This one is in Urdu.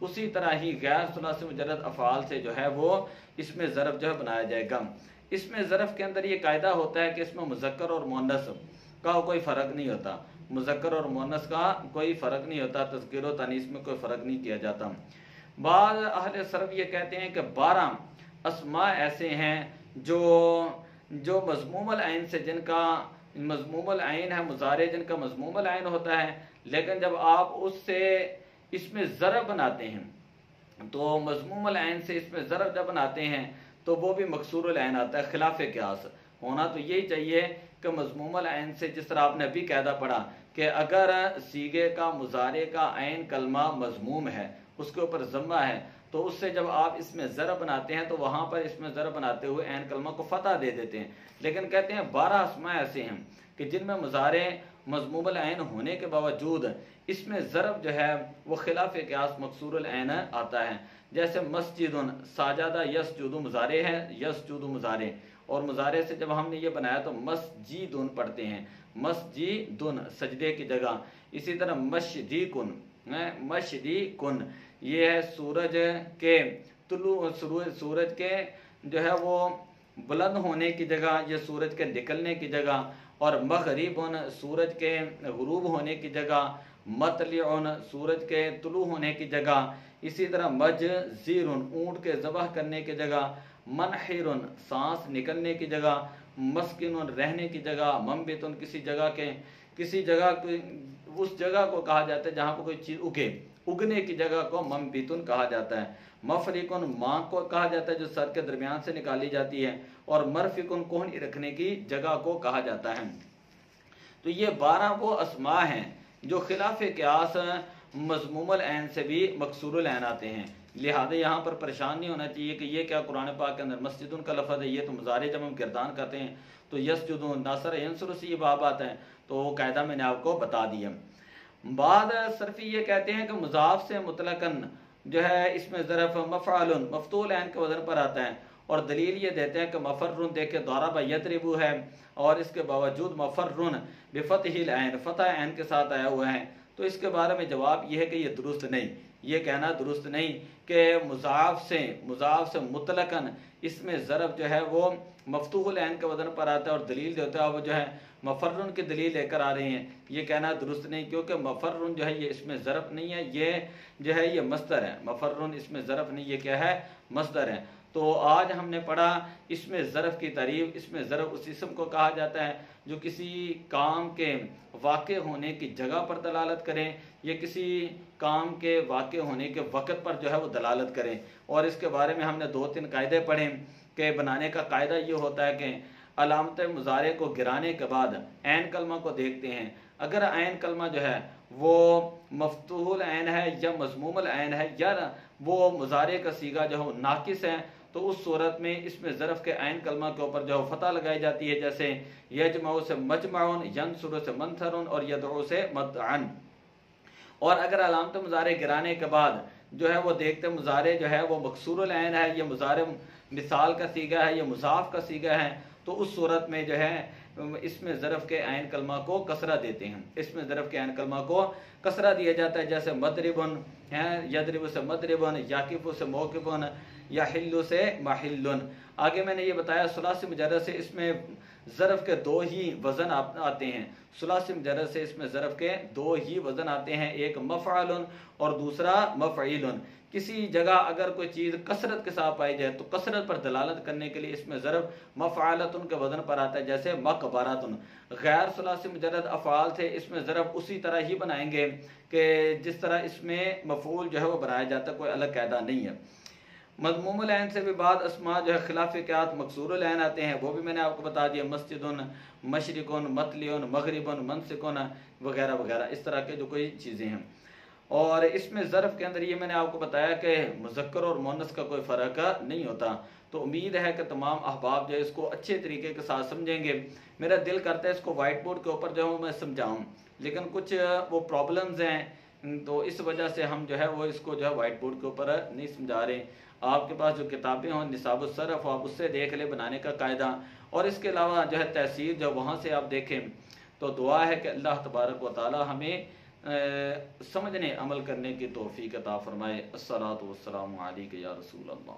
اسی طرح ہی غیر ثلاثی مجرد افعال سے جو ہے وہ اس میں ظرف جو ہے بنایا جائے گا۔ اس میں ظرف کے اندر یہ قاعدہ ہوتا ہے کہ اس میں مذکر اور مؤنث کا کوئی فرق نہیں ہوتا، مذکر اور مؤنث کا کوئی فرق نہیں ہوتا، تذکیر و تانیث میں کوئی فرق نہیں کیا جاتا۔ بعض اہل صرف یہ کہتے ہیں کہ 12 اسماء ایسے ہیں جو مضموم العین سے، جن کا مضموم العین ہے مضارع، جن کا مضموم العین ہوتا ہے، لیکن جب آپ اس سے اس میں ضرب بناتے ہیں تو مضموم العین سے اس میں ضرب جب بناتے ہیں تو وہ بھی مکسور العین آتا ہے۔ خلاف قیاس ہونا تو یہی چاہیے کہ مضموم العین سے، جس طرح آپ نے ابھی قاعدہ پڑھا کہ اگر صیغے کا مضارع کا عین کلمہ مضموم ہے، اس کے اوپر ضمہ ہے، تو اس سے جب آپ اس میں ضرب بناتے ہیں تو وہاں پر اس میں ضرب بناتے ہوئے عین کلمہ کو فتح دے دیتے ہیں۔ لیکن کہتے ہیں 12 اسماء ایسے ہیں کہ جن میں مضارع مضموم العین ہونے کے باوجود اس میں ضرب جو ہے وہ خلاف قیاس مکسور العین آتا ہے۔ جیسے مسجد، ساجدہ یسجد مضارع ہے، یسجد مضارع، اور مضارع سے جب ہم نے یہ بنایا تو مسجدن پڑھتے ہیں، مسجدن سجدے کی جگہ۔ اسی طرح مشدیکن، مشدیکن یہ ہے سورج کے طلوع، سورج کے جو ہے وہ بلند ہونے کی جگہ، یہ سورج کے نکلنے کی جگہ، اور مغربن سورج کے غروب ہونے کی جگہ، مطلعن سورج کے طلوع ہونے کی جگہ۔ اسی طرح مجزیرن اونٹ کے ذبح کرنے کی جگہ، منحرن سانس نکلنے کی جگہ، مسکنن رہنے کی جگہ، منبتن کسی جگہ اس جگہ کو کہا جاتا ہے جہاں پر کوئی چیز اگنے کی جگہ کو منبتن کہا جاتا ہے۔ مفرقن ماں کو کہا جاتا ہے جو سر کے درمیان سے نکالی جاتی ہے، اور مرفقن کوہنی رکھنے کی جگہ کو کہا جاتا ہے۔ تو یہ 12 وہ اسماء ہیں جو خلاف قیاس مضموم العین سے بھی مکسور العین آتے ہیں۔ لہذا یہاں پر پریشان نہیں ہونا چاہیے کہ یہ کیا قرآن پاک کے اندر مسجدن کا لفظ ہے، یہ تو مضارع جب ہم کردان کرتے ہیں تو یسجدون ناصر ینصر سے یہ باب آتا ہے، تو وہ قاعدہ میں نے آپ کو بتا دیا۔ بعد صرفی یہ کہتے ہیں کہ مضاف سے مطلقاً جو ہے اس میں ظرف مفعول مفتول عین کے وزن پر آتا ہے، اور دلیل یہ دیتے ہیں کہ مفرن دیکھے ضرب یضرب ہے، اور اس کے باوجود مفرن بفتح العین فتح عین کے ساتھ آیا ہوا ہے۔ تو اس کے بارے میں جواب یہ ہے کہ یہ درست نہیں، یہ کہنا درست نہیں کہ مضاف سے مطلقاً اس میں ضرب جو ہے وہ مفتوح العین کے وزن پر آتا ہے، اور دلیل دیتا ہے وہ جو ہے مفرن کی دلیل لے کر آ رہے ہیں۔ یہ کہنا درست نہیں، کیونکہ مفرن جو ہے یہ اس میں ضرب نہیں ہے، یہ جو ہے یہ مصدر ہے۔ مفرن اس میں ضرب نہیں، یہ کیا ہے؟ مصدر ہے۔ تو آج ہم نے پڑھا اس میں ظرف کی تعریف۔ اس میں ظرف اس اسم کو کہا جاتا ہے جو کسی کام کے واقع ہونے کی جگہ پر دلالت کریں، یا کسی کام کے واقع ہونے کے وقت پر جو ہے وہ دلالت کریں۔ اور اس کے بارے میں ہم نے 2-3 قاعدے پڑھے کہ بنانے کا قاعدہ یہ ہوتا ہے کہ علامت مضارع کو گرانے کے بعد عین کلمہ کو دیکھتے ہیں، اگر عین کلمہ جو ہے وہ مفتوح العین ہے یا مضموم العین ہے یا وہ مضارع کا صیغہ جو ہے وہ ناقص ہے، تو اس صورت میں اس میں ظرف کے عین کلمہ کے اوپر جو فتح لگائی جاتی ہے، جیسے یجمع سے مجمعن، ینصر سے منثرن، اور یدعو سے مدعن۔ اور اگر علامت مضارع گرانے کے بعد جو ہے وہ دیکھتے مضارع جو ہے وہ مکسور العین ہے، یہ مضارع مثال کا صیغہ ہے، یہ مضاف کا صیغہ ہے، تو اس صورت میں جو ہے اس میں ظرف کے عین کلمہ کو کسرہ دیتے ہیں، اس میں ظرف کے عین کلمہ کو کسرہ دیا جاتا ہے، جیسے مضربن ہے، یضرب سے مضربن، یاقف سے موقفن، یحل سے محلن۔ آگے میں نے یہ بتایا ثلاثی مجرد سے اس میں ظرف کے 2 ہی وزن آتے ہیں، ثلاثی مجرد سے اس میں ظرف کے 2 ہی وزن آتے ہیں، ایک مفعل اور دوسرا مفعیل۔ کسی جگہ اگر کوئی چیز کثرت کے ساتھ پائی جائے تو کثرت پر دلالت کرنے کے لیے اس میں ضرب مفعلتن کے وزن پر آتا ہے، جیسے مقبراتن۔ غیر ثلاثی مجرد افعال سے اس میں ضرب اسی طرح ہی بنائیں گے کہ جس طرح اس میں مفعول جو ہے وہ بنایا جاتا ہے، کوئی الگ قاعدہ نہیں ہے۔ مضموم العین سے بھی بعض اسماء جو ہے خلاف قیاس مکسور العین آتے ہیں، وہ بھی میں نے آپ کو بتا دیا، مسجدن، مشرقن، مطلعن، مغربن، منسکن وغیرہ وغیرہ، اس طرح کے جو کوئی چیزیں ہیں۔ اور اس میں ظرف کے اندر یہ میں نے آپ کو بتایا کہ مذکر اور مؤنث کا کوئی فرق نہیں ہوتا۔ تو امید ہے کہ تمام احباب جو ہے اس کو اچھے طریقے کے ساتھ سمجھیں گے۔ میرا دل کرتا ہے اس کو وائٹ بورڈ کے اوپر جو ہے میں سمجھاؤں، لیکن کچھ وہ پرابلمز ہیں، تو اس وجہ سے ہم جو ہے وہ اس کو جو ہے وائٹ بورڈ کے اوپر نہیں سمجھا رہے۔ آپ کے پاس جو کتابیں ہوں نصاب الصرف، آپ اس سے دیکھ لیں بنانے کا قاعدہ، اور اس کے علاوہ جو ہے تحصیل جو وہاں سے آپ دیکھیں۔ تو دعا ہے کہ اللہ تبارک و تعالی ہمیں سمجھنے عمل کرنے کی توفیق عطا فرمائے۔ الصلاۃ والسلام علیک یا رسول اللہ۔